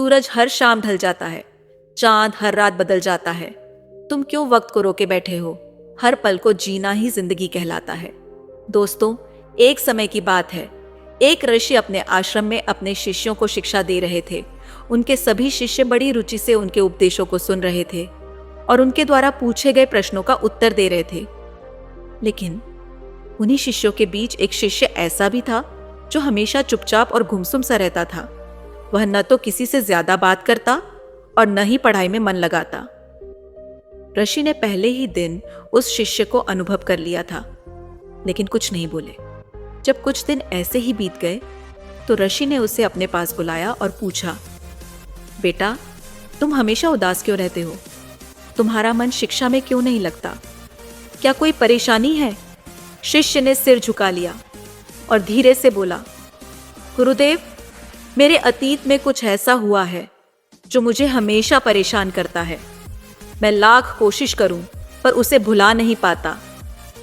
सूरज हर शाम ढल जाता है, चांद हर रात बदल जाता है। तुम क्यों वक्त को रोके बैठे हो? हर पल को जीना ही जिंदगी कहलाता है। दोस्तों, एक समय की बात है, एक ऋषि अपने आश्रम में अपने शिष्यों को शिक्षा दे रहे थे। उनके सभी शिष्य बड़ी रुचि से उनके उपदेशों को सुन रहे थे और उनके द्वारा पूछे गए प्रश्नों का उत्तर दे रहे थे। लेकिन उन्हीं शिष्यों के बीच एक शिष्य ऐसा भी था जो हमेशा चुपचाप और गुमसुम सा रहता था। वह न तो किसी से ज्यादा बात करता और न ही पढ़ाई में मन लगाता। ऋषि ने पहले ही दिन उस शिष्य को अनुभव कर लिया था, लेकिन कुछ नहीं बोले। जब कुछ दिन ऐसे ही बीत गए तो ऋषि ने उसे अपने पास बुलाया और पूछा, बेटा, तुम हमेशा उदास क्यों रहते हो? तुम्हारा मन शिक्षा में क्यों नहीं लगता? क्या कोई परेशानी है? शिष्य ने सिर झुका लिया और धीरे से बोला, गुरुदेव, मेरे अतीत में कुछ ऐसा हुआ है जो मुझे हमेशा परेशान करता है। मैं लाख कोशिश करूं पर उसे भुला नहीं पाता।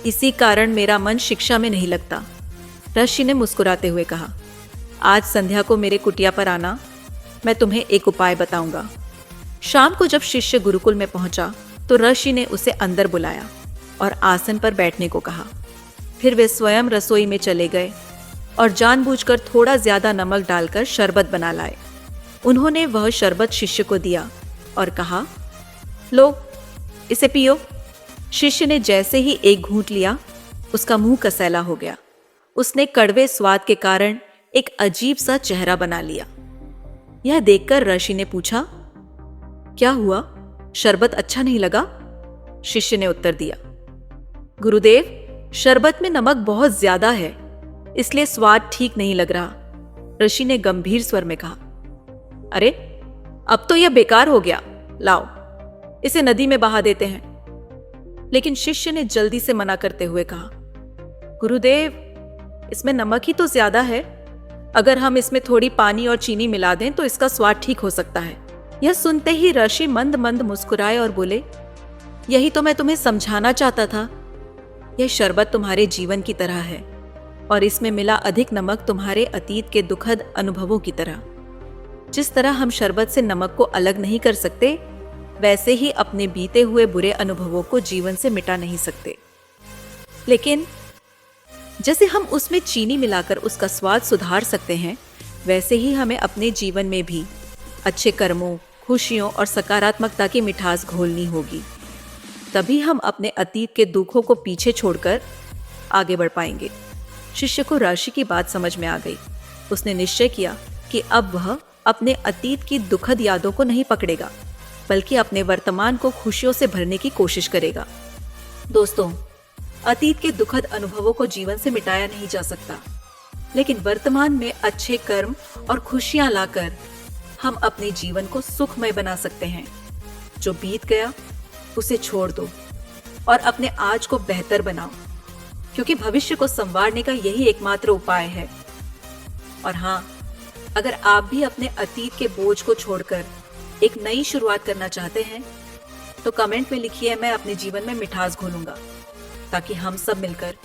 इसी कारण मेरा मन शिक्षा में नहीं लगता। ऋषि ने मुस्कुराते हुए कहा, आज संध्या को मेरे कुटिया पर आना, मैं तुम्हें एक उपाय बताऊंगा। शाम को जब शिष्य गुरुकुल में पहुंचा तो ऋषि ने उसे अंदर बुलाया और आसन पर बैठने को कहा। फिर वे स्वयं रसोई में चले गए और जानबूझकर थोड़ा ज्यादा नमक डालकर शरबत बना लाए। उन्होंने वह शरबत शिष्य को दिया और कहा, लो, इसे पियो। शिष्य ने जैसे ही एक घूंट लिया, उसका मुंह कसैला हो गया। उसने कड़वे स्वाद के कारण एक अजीब सा चेहरा बना लिया। यह देखकर ऋषि ने पूछा, क्या हुआ? शरबत अच्छा नहीं लगा? शिष्य ने उत्तर दिया, गुरुदेव, शरबत में नमक बहुत ज्यादा है, इसलिए स्वाद ठीक नहीं लग रहा। ऋषि ने गंभीर स्वर में कहा, अरे, अब तो यह बेकार हो गया। लाओ, इसे नदी में बहा देते हैं। लेकिन शिष्य ने जल्दी से मना करते हुए कहा, गुरुदेव, इसमें नमक ही तो ज्यादा है। अगर हम इसमें थोड़ी पानी और चीनी मिला दें तो इसका स्वाद ठीक हो सकता है। यह सुनते ही ऋषि मंद मंद मुस्कुराए और बोले, यही तो मैं तुम्हें समझाना चाहता था। यह शरबत तुम्हारे जीवन की तरह है और इसमें मिला अधिक नमक तुम्हारे अतीत के दुखद अनुभवों की तरह। जिस तरह हम शरबत से नमक को अलग नहीं कर सकते, वैसे ही अपने बीते हुए बुरे अनुभवों को जीवन से मिटा नहीं सकते। लेकिन जैसे हम उसमें चीनी मिलाकर उसका स्वाद सुधार सकते हैं, वैसे ही हमें अपने जीवन में भी अच्छे कर्मों, खुशियों और सकारात्मकता की मिठास घोलनी होगी। तभी हम अपने अतीत के दुखों को पीछे छोड़कर आगे बढ़ पाएंगे। शिष्य को ऋषि की बात समझ में आ गई। उसने निश्चय किया कि अब वह अपने अतीत की दुखद यादों को नहीं पकड़ेगा, बल्कि अपने वर्तमान को खुशियों से भरने की कोशिश करेगा। दोस्तों, अतीत के दुखद अनुभवों को जीवन से मिटाया नहीं जा सकता, लेकिन वर्तमान में अच्छे कर्म और खुशियां लाकर हम अपने जीवन को सुखमय बना सकते हैं। जो बीत गया उसे छोड़ दो और अपने आज को बेहतर बनाओ, क्योंकि भविष्य को संवारने का यही एकमात्र उपाय है। और हाँ, अगर आप भी अपने अतीत के बोझ को छोड़कर एक नई शुरुआत करना चाहते हैं तो कमेंट में लिखिए, मैं अपने जीवन में मिठास घोलूंगा, ताकि हम सब मिलकर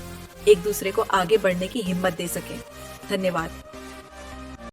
एक दूसरे को आगे बढ़ने की हिम्मत दे सकें। धन्यवाद।